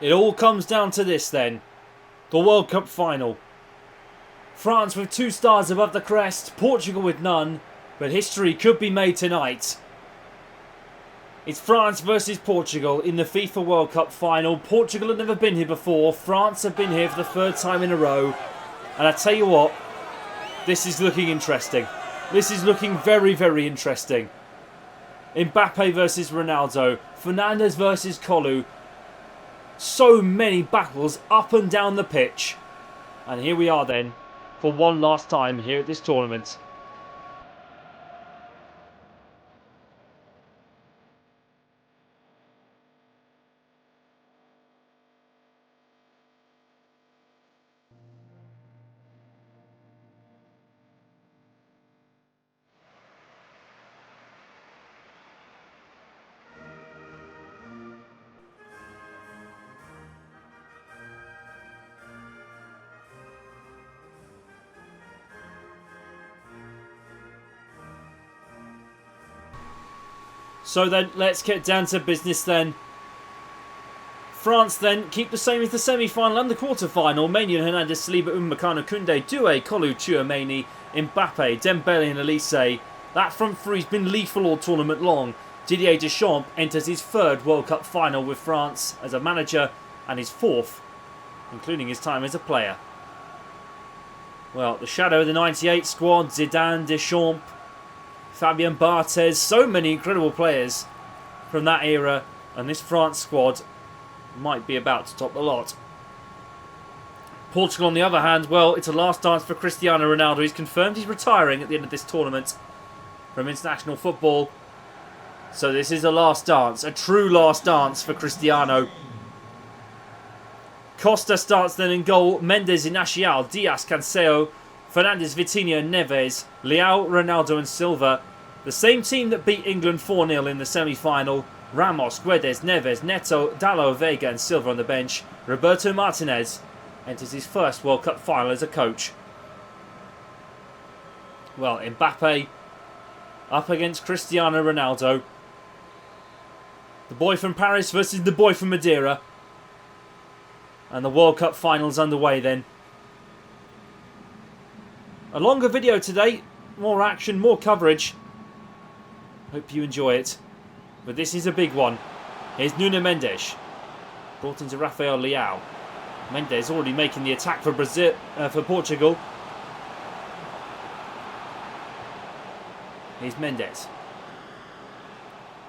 It all comes down to this then. The World Cup final. France with 2 stars above the crest, Portugal with none, but history could be made tonight. It's France versus Portugal in the FIFA World Cup final. Portugal have never been here before. France have been here for the 3rd time in a row. And I tell you what, this is looking interesting. This is looking very, very interesting. Mbappe versus Ronaldo. Fernandes versus Kolu. So many battles up and down the pitch. And here we are then, for one last time here at this tournament. So then, let's get down to business then. France then keep the same as the semi-final and the quarter-final. Maignan, Hernandez, Saliba, Upamecano, Koundé, Doué, Kolu, Tchouaméni, Mbappe, Dembele and Elise. That front three's been lethal all tournament long. Didier Deschamps enters his 3rd World Cup final with France as a manager and his 4th, including his time as a player. Well, the shadow of the 98 squad, Zidane, Deschamps, Fabien Barthez, so many incredible players from that era, and this France squad might be about to top the lot. Portugal, on the other hand, well, it's a last dance for Cristiano Ronaldo. He's confirmed he's retiring at the end of this tournament from international football. So this is a last dance, a true last dance for Cristiano. Costa starts then in goal, Mendes, Inacial, Diaz, Cancelo, Fernandes, Vitinha, Neves, Leao, Ronaldo and Silva. The same team that beat England 4-0 in the semi-final. Ramos, Guedes, Neves, Neto, Dalot, Vega and Silva on the bench. Roberto Martinez enters his 1st World Cup final as a coach. Well, Mbappe up against Cristiano Ronaldo. The boy from Paris versus the boy from Madeira. And the World Cup final's underway then. A longer video today, more action, more coverage. Hope you enjoy it. But this is a big one. Here's Nuno Mendes. Brought into Rafael Leao. Mendes already making the attack for for Portugal. Here's Mendes.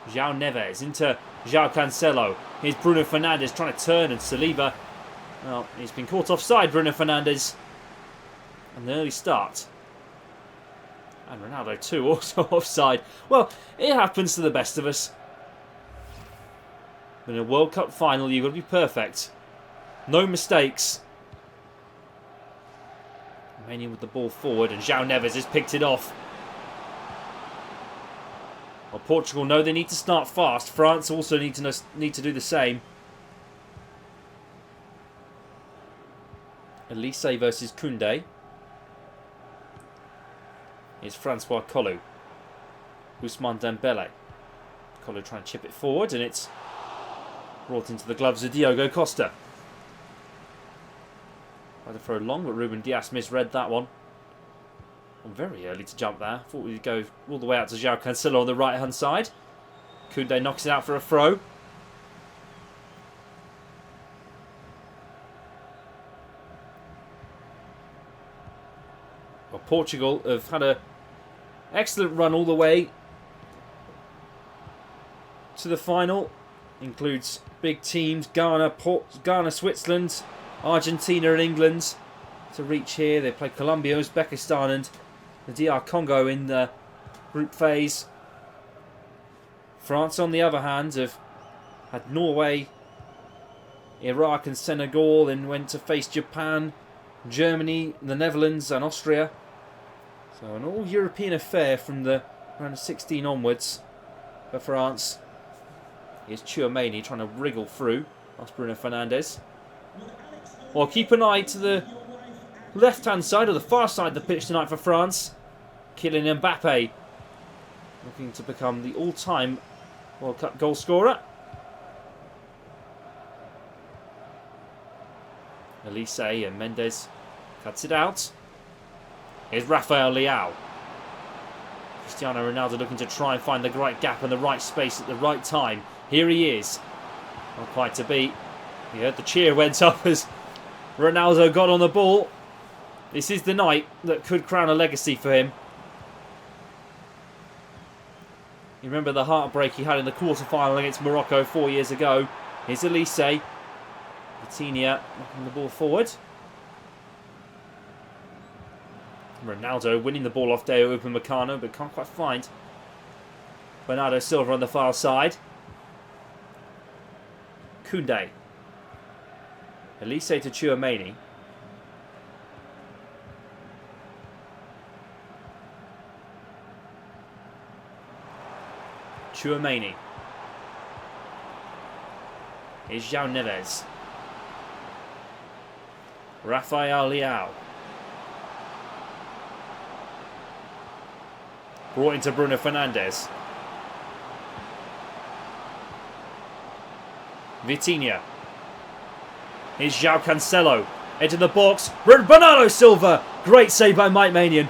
João Neves into João Cancelo. Here's Bruno Fernandes trying to turn, and Saliba. Well, he's been caught offside, Bruno Fernandes. An early start. And Ronaldo too, also offside. Well, it happens to the best of us. But in a World Cup final, you've got to be perfect. No mistakes. Maignan with the ball forward, and João Neves has picked it off. Well, Portugal know they need to start fast. France also need to do the same. Elise versus Koundé. Here's Francois Kolu. Ousmane Dembele. Kolu trying to chip it forward, and it's brought into the gloves of Diogo Costa. Tried to throw long, but Ruben Dias misread that one. Very early to jump there. Thought we'd go all the way out to João Cancelo on the right hand side. Koundé knocks it out for a throw. Well, Portugal have had an excellent run all the way to the final. Includes big teams, Ghana, Switzerland, Argentina and England to reach here. They play Colombia, Uzbekistan and the DR Congo in the group phase. France, on the other hand, have had Norway, Iraq and Senegal, then went to face Japan, Germany, the Netherlands and Austria. So an all-European affair from the round of 16 onwards for France. Here's Tchouaméni trying to wriggle through. That's Bruno Fernandes. Well, keep an eye to the left-hand side, or the far side of the pitch tonight for France. Kylian Mbappe looking to become the all-time World Cup goal scorer. Elise and Mendes cuts it out. Here's Rafael Leao. Cristiano Ronaldo looking to try and find the right gap and the right space at the right time. Here he is. Not quite to beat. You heard the cheer went up as Ronaldo got on the ball. This is the night that could crown a legacy for him. You remember the heartbreak he had in the quarter-final against Morocco 4 years ago. Here's Elise. Vitinha knocking the ball forward. Ronaldo winning the ball off Deo Upamecano, but can't quite find Bernardo Silva on the far side. Koundé. Elise to Tchouaméni. Tchouaméni. Here's João Neves. Rafael Leao. Brought into Bruno Fernandes. Vitinha. Here's João Cancelo. Into the box. Bernardo Silva. Great save by Mike Maignan.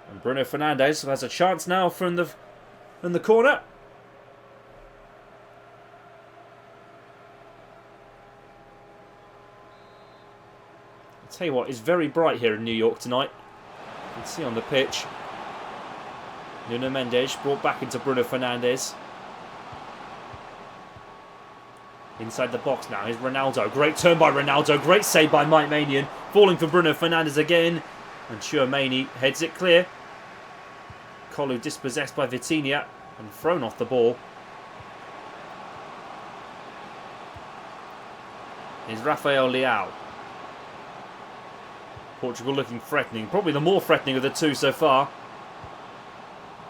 And Bruno Fernandes has a chance now from the corner. I'll tell you what, it's very bright here in New York tonight. You can see on the pitch. Nuno Mendes brought back into Bruno Fernandes. Inside the box now is Ronaldo. Great turn by Ronaldo. Great save by Mike Maignan. Falling for Bruno Fernandes again. And Tchouaméni heads it clear. Kolu dispossessed by Vitinha and thrown off the ball. Here's Rafael Leao. Portugal looking threatening. Probably the more threatening of the two so far.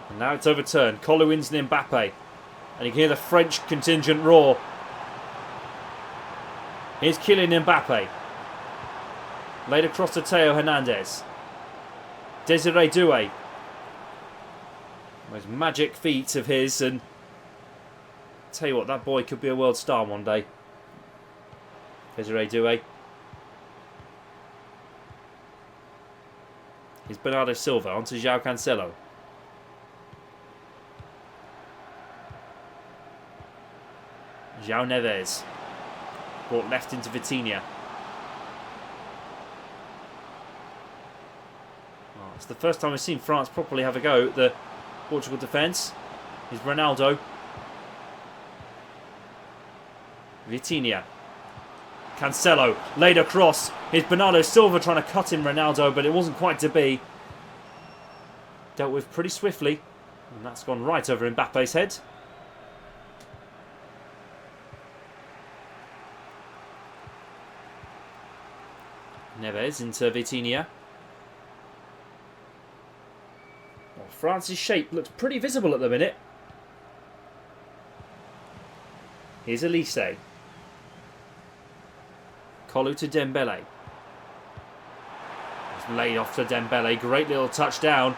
And now it's overturned. Kolu wins and Mbappe. And you can hear the French contingent roar. Here's Kylian Mbappe. Laid across to Theo Hernandez. Desiree Doué. Those magic feet of his, and tell you what, that boy could be a world star one day. Desiree Doué. Here's Bernardo Silva onto João Cancelo. João Neves. Brought left into Vitinha. Oh, it's the first time we've seen France properly have a go at the Portugal defence. Here's Ronaldo. Vitinha. Cancelo laid across. Here's Bernardo Silva trying to cut in Ronaldo, but it wasn't quite to be. Dealt with pretty swiftly. And that's gone right over Mbappe's head. Neves into Vitinha. Well, France's shape looks pretty visible at the minute. Here's Elise. Kolu to Dembele. It's laid off to Dembele. Great little touchdown.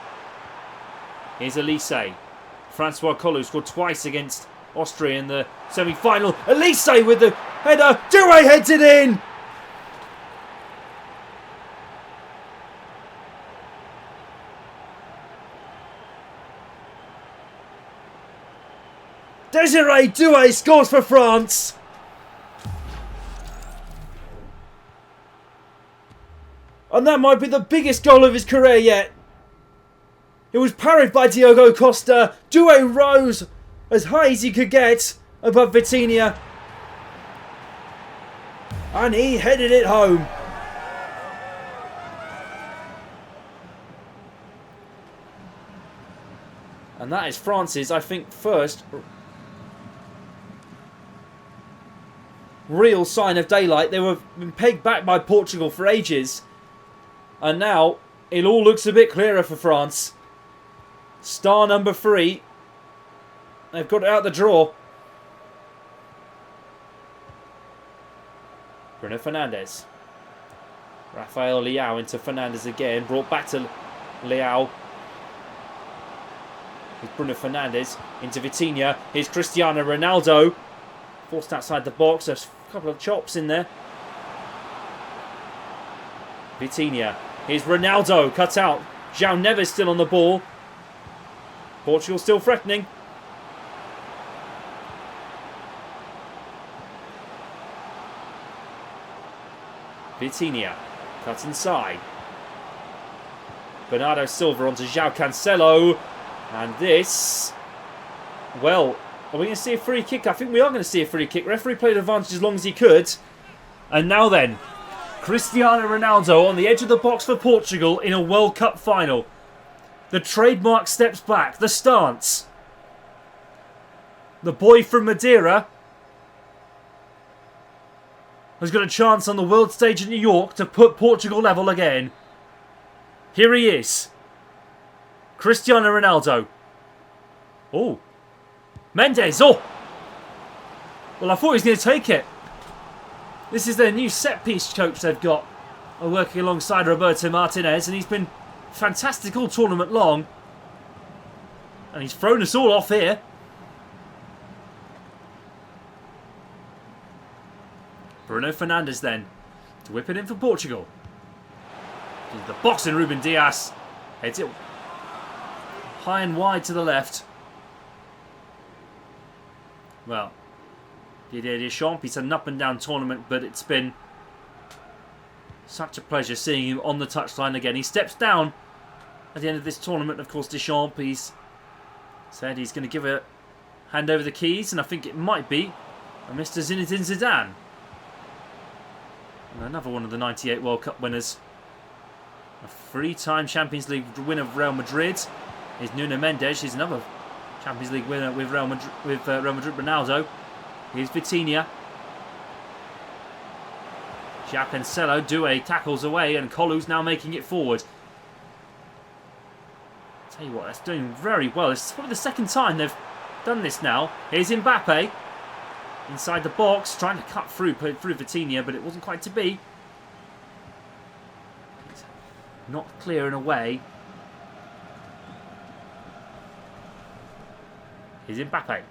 Here's Elise. Francois Kolu scored twice against Austria in the semi-final. Elise with the header. Doué heads it in. Desiree Doué scores for France. And that might be the biggest goal of his career yet. It was parried by Diogo Costa. Doué rose as high as he could get above Vitinha. And he headed it home. And that is France's, I think, first real sign of daylight. They were been pegged back by Portugal for ages. And now it all looks a bit clearer for France. Star number 3. They've got it out the draw. Bruno Fernandes. Rafael Leao into Fernandes again. Brought back to Leao. Here's Bruno Fernandes into Vitinha. Here's Cristiano Ronaldo. Forced outside the box. There's a couple of chops in there. Vitinha. Here's Ronaldo. Cut out. João Neves still on the ball. Portugal still threatening. Vitinha. Cut inside. Bernardo Silva onto João Cancelo. And this... Well, are we going to see a free kick? I think we are going to see a free kick. Referee played advantage as long as he could. And now then, Cristiano Ronaldo on the edge of the box for Portugal in a World Cup final. The trademark steps back. The stance. The boy from Madeira has got a chance on the world stage in New York to put Portugal level again. Here he is. Cristiano Ronaldo. Oh. Mendes. Oh. Well, I thought he was going to take it. This is their new set-piece coach they've got. Working alongside Roberto Martinez. And he's been fantastic all tournament long. And he's thrown us all off here. Bruno Fernandes then. To whip it in for Portugal. The box in Ruben Dias. Heads it high and wide to the left. Well, Didier Deschamps, he's had an up and down tournament, but it's been such a pleasure seeing him on the touchline again. He steps down at the end of this tournament. Of course, Deschamps, he's said he's going to hand over the keys, and I think it might be Mr. Zinedine Zidane. And another one of the 98 World Cup winners. A three-time Champions League winner of Real Madrid is Nuno Mendes. He's another Champions League winner with Real Madrid Ronaldo. Here's Vitinha. João Cancelo, Doué tackles away, and Kolu's now making it forward. Tell you what, that's doing very well. It's probably the second time they've done this now. Here's Mbappe. Inside the box, trying to cut through Vitinha, but it wasn't quite to be. Not clear in a way. Here's Mbappe.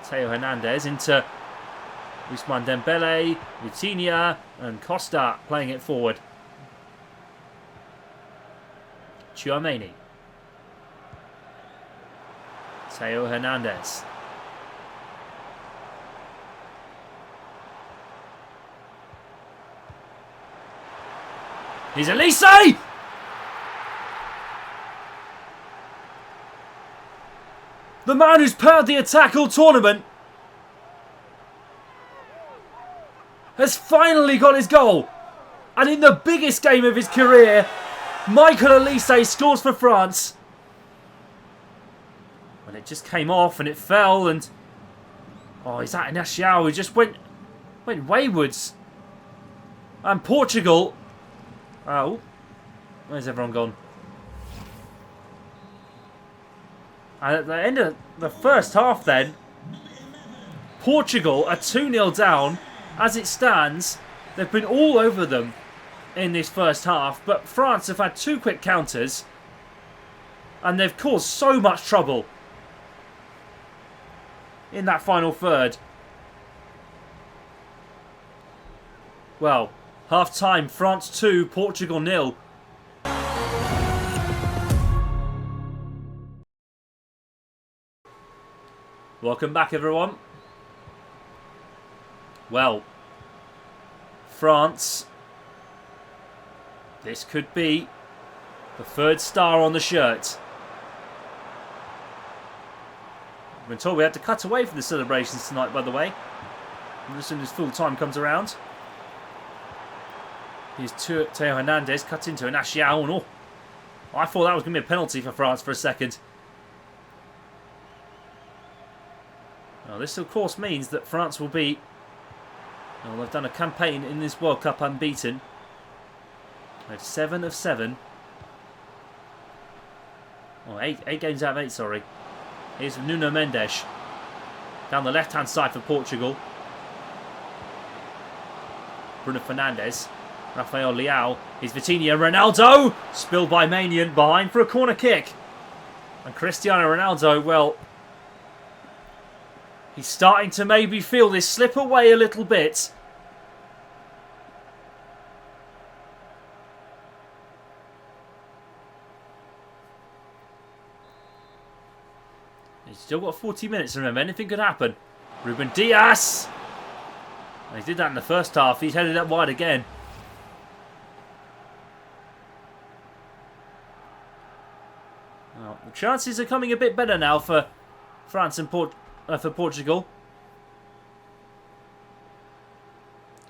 Theo Hernandez into Ousmane Dembele, Vitinha, and Costa playing it forward. Tchouaméni. Theo Hernandez. Here's Elise! The man who's powered the attack all tournament has finally got his goal. And in the biggest game of his career, Michael Elise scores for France. Well, it just came off and it fell, and oh, is that Inaciao who just went waywards. And Portugal... Oh, where's everyone gone? And at the end of the first half then, Portugal are 2-0 down. As it stands, they've been all over them in this first half, but France have had two quick counters and they've caused so much trouble in that final third. Well, half-time, France 2, Portugal 0. Welcome back, everyone. Well, France, this could be the third star on the shirt. I've been told we had to cut away from the celebrations tonight, by the way, as soon as full time comes around. Here's Theo Hernandez, cut into Inaciao. Oh, I thought that was going to be a penalty for France for a second. Now, this, of course, means that France will be... Well, they've done a campaign in this World Cup unbeaten. They've 7 of 7. Oh, 8 games out of 8, sorry. Here's Nuno Mendes. Down the left-hand side for Portugal. Bruno Fernandes. Rafael Leao. Here's Vitinha. Ronaldo! Spilled by Maignan. Behind for a corner kick. And Cristiano Ronaldo, well, he's starting to maybe feel this slip away a little bit. He's still got 40 minutes, remember, anything could happen. Ruben Dias! He did that in the first half, he's headed up wide again. Well, the chances are coming a bit better now for France and for Portugal.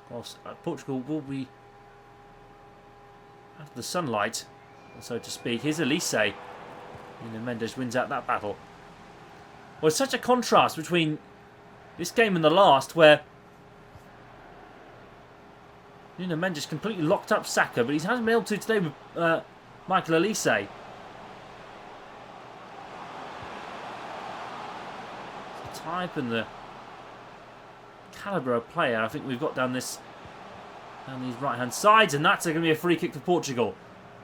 Whilst Portugal will be out of the sunlight, so to speak. Here's Elise. Nuno Mendes wins out that battle. Well, it's such a contrast between this game and the last, where Nuno Mendes completely locked up Saka, but he hasn't been able to today with Michael Elise. The type and the calibre of player I think we've got down these right-hand sides, and that's going to be a free kick for Portugal.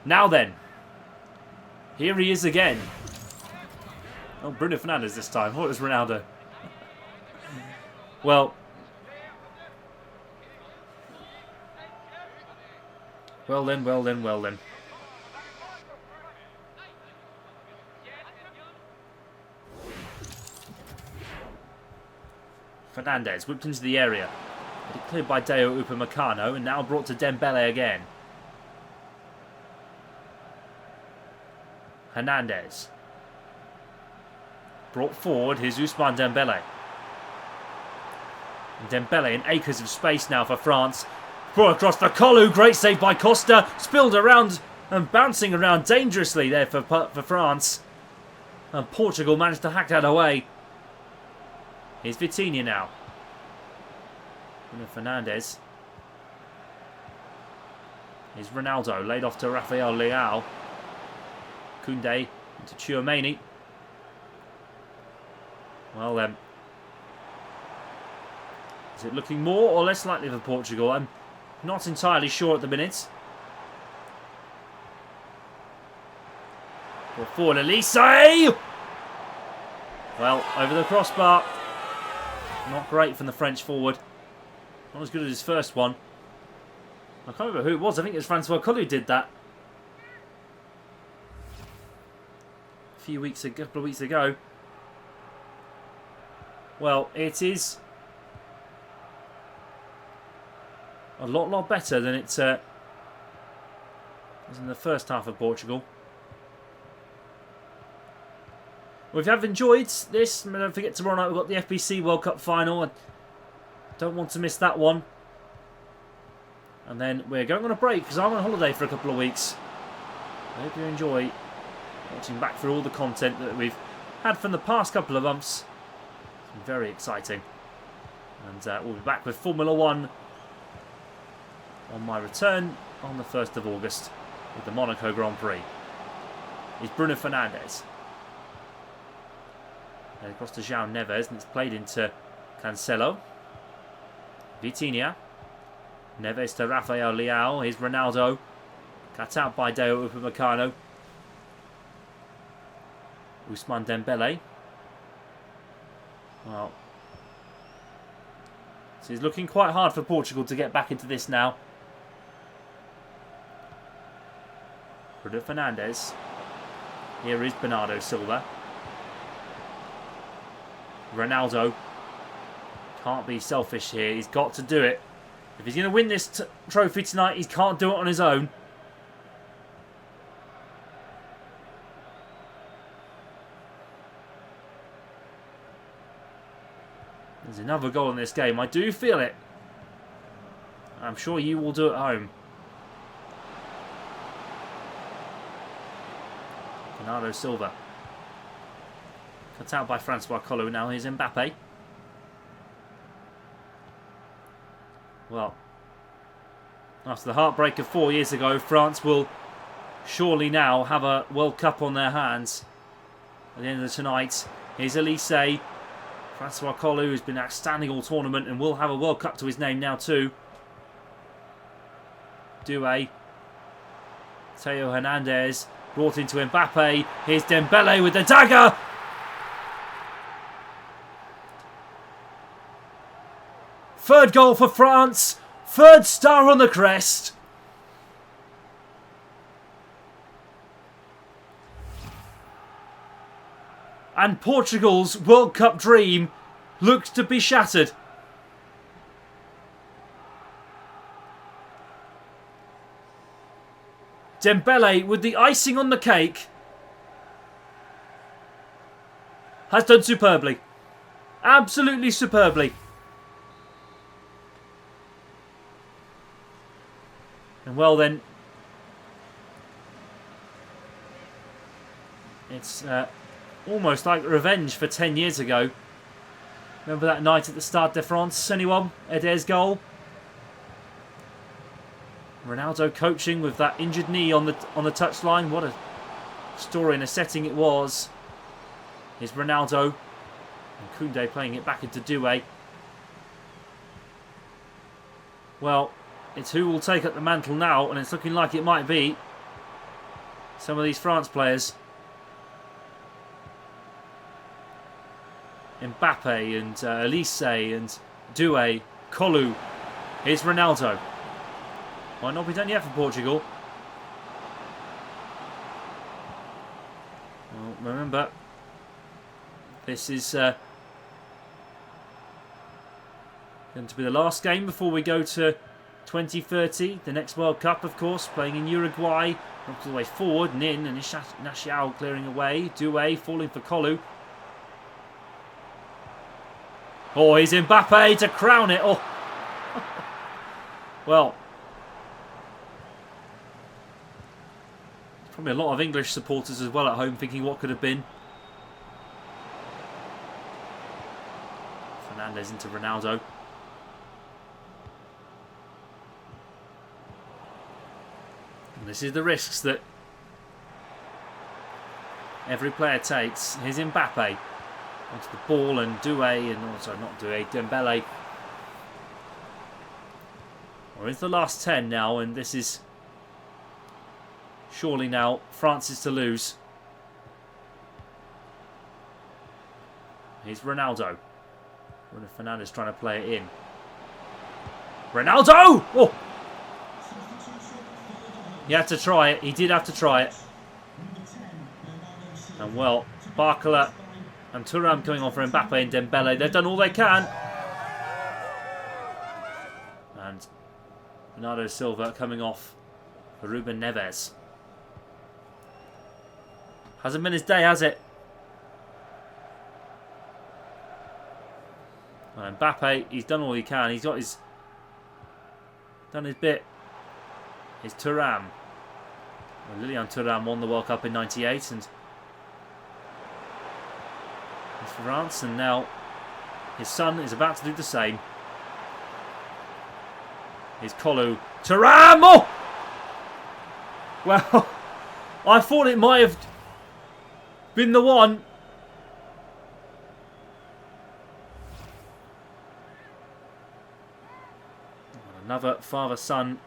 Now then, here he is again. Oh, Bruno Fernandes this time. I thought it was Ronaldo. Well then. Fernandes whipped into the area. Cleared by Deo Upamecano and now brought to Dembele again. Hernandez. Brought forward, here's Ousmane Dembele. And Dembele in acres of space now for France. Brought across the Kolu, great save by Costa. Spilled around and bouncing around dangerously there for France. And Portugal managed to hack that away. Here's Vitinha now. Bruno Fernandes. Here's Ronaldo, laid off to Rafael Leao. Koundé into Tchouaméni. Well then, is it looking more or less likely for Portugal? I'm not entirely sure at the minute. Ball forward, Elise! Well, over the crossbar. Not great from the French forward. Not as good as his first one. I can't remember who it was. I think it was Francois Coll who did that a couple of weeks ago. Well, it is a lot better than it was in the first half of Portugal. Well, if you have enjoyed this, don't forget tomorrow night we've got the FBC World Cup final. I don't want to miss that one. And then we're going on a break because I'm on holiday for a couple of weeks. I hope you enjoy watching back through all the content that we've had from the past couple of months. It's been very exciting. And we'll be back with Formula 1 on my return on the 1st of August with the Monaco Grand Prix. It's Bruno Fernandes. Across to João Neves, and it's played into Cancelo. Vitinha. Neves to Rafael Leao. Here's Ronaldo. Cut out by Deo Upamecano. Ousmane Dembele. Well, so it's looking quite hard for Portugal to get back into this now. Bruno Fernandes. Here is Bernardo Silva. Ronaldo can't be selfish here. He's got to do it. If he's going to win this trophy tonight, he can't do it on his own. There's another goal in this game. I do feel it. I'm sure you will do at home. Bernardo Silva. Cut out by Francois Coll. Now here's Mbappe. Well, after the heartbreak of 4 years ago, France will surely now have a World Cup on their hands at the end of tonight. Here's Elise. Francois Coll, who's been outstanding all tournament and will have a World Cup to his name now too. Doué. Theo Hernandez. Brought into Mbappe. Here's Dembele with the dagger. Third goal for France. Third star on the crest. And Portugal's World Cup dream looks to be shattered. Dembele with the icing on the cake has done superbly. Absolutely superbly. And well then, it's almost like revenge for 10 years ago. Remember that night at the Stade de France? Anyone? Eder's goal. Ronaldo coaching with that injured knee on the touchline. What a story and a setting it was. Here's Ronaldo. And Koundé playing it back into Doué. Well, it's who will take up the mantle now, and it's looking like it might be some of these France players. Mbappe and Elise and Doué, Kolu. Here's Ronaldo. Might not be done yet for Portugal. Well, remember, this is going to be the last game before we go to 2030, the next World Cup, of course, playing in Uruguay. Knocked all the way forward, Nin and Nacial clearing away. Doué falling for Kolu. Oh, he's Mbappe to crown it. Oh, well, probably a lot of English supporters as well at home thinking what could have been. Fernandes into Ronaldo. And this is the risks that every player takes. Here's Mbappe onto the ball and Doué, and also not Doué, Dembele. We're into the last 10 now, and this is surely now France is to lose. Here's Ronaldo. Bruno Fernandes trying to play it in. Ronaldo! Oh! He had to try it. He did have to try it. And well, Barcola and Thuram coming on for Mbappe and Dembele. They've done all they can. And Bernardo Silva coming off for Ruben Neves. Hasn't been his day, has it? And Mbappe, he's done all he can. He's got his... done his bit. It's Thuram. Well, Lilian Thuram won the World Cup in '98 and it's France, and now his son is about to do the same. Here's Kolu. Thuram! Oh! Well, I thought it might have been the one. Another father-son.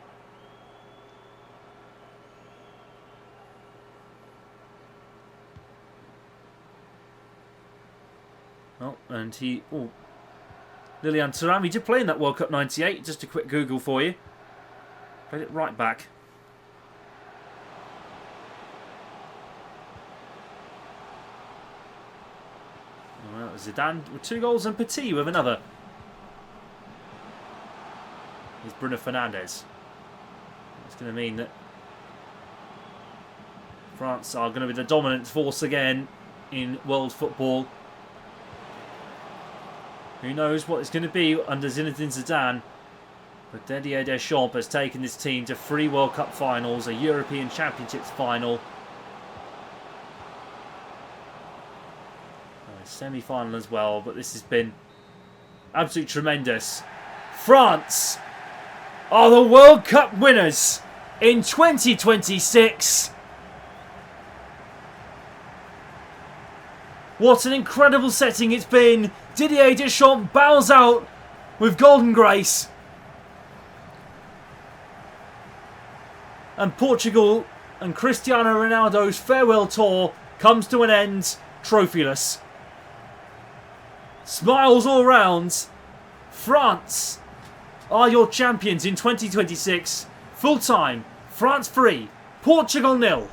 Oh, and he... oh, Lilian Thuram, he did play in that World Cup '98. Just a quick Google for you. Played it right back. Well, Zidane with 2 goals and Petit with another. Here's Bruno Fernandes. It's going to mean that France are going to be the dominant force again in world football. Who knows what it's going to be under Zinedine Zidane. But Didier Deschamps has taken this team to 3 World Cup finals, a European Championships final, a semi-final as well. But this has been absolutely tremendous. France are the World Cup winners in 2026. What an incredible setting it's been. Didier Deschamps bows out with golden grace. And Portugal and Cristiano Ronaldo's farewell tour comes to an end trophyless. Smiles all round. France are your champions in 2026. Full time, France 3, Portugal 0.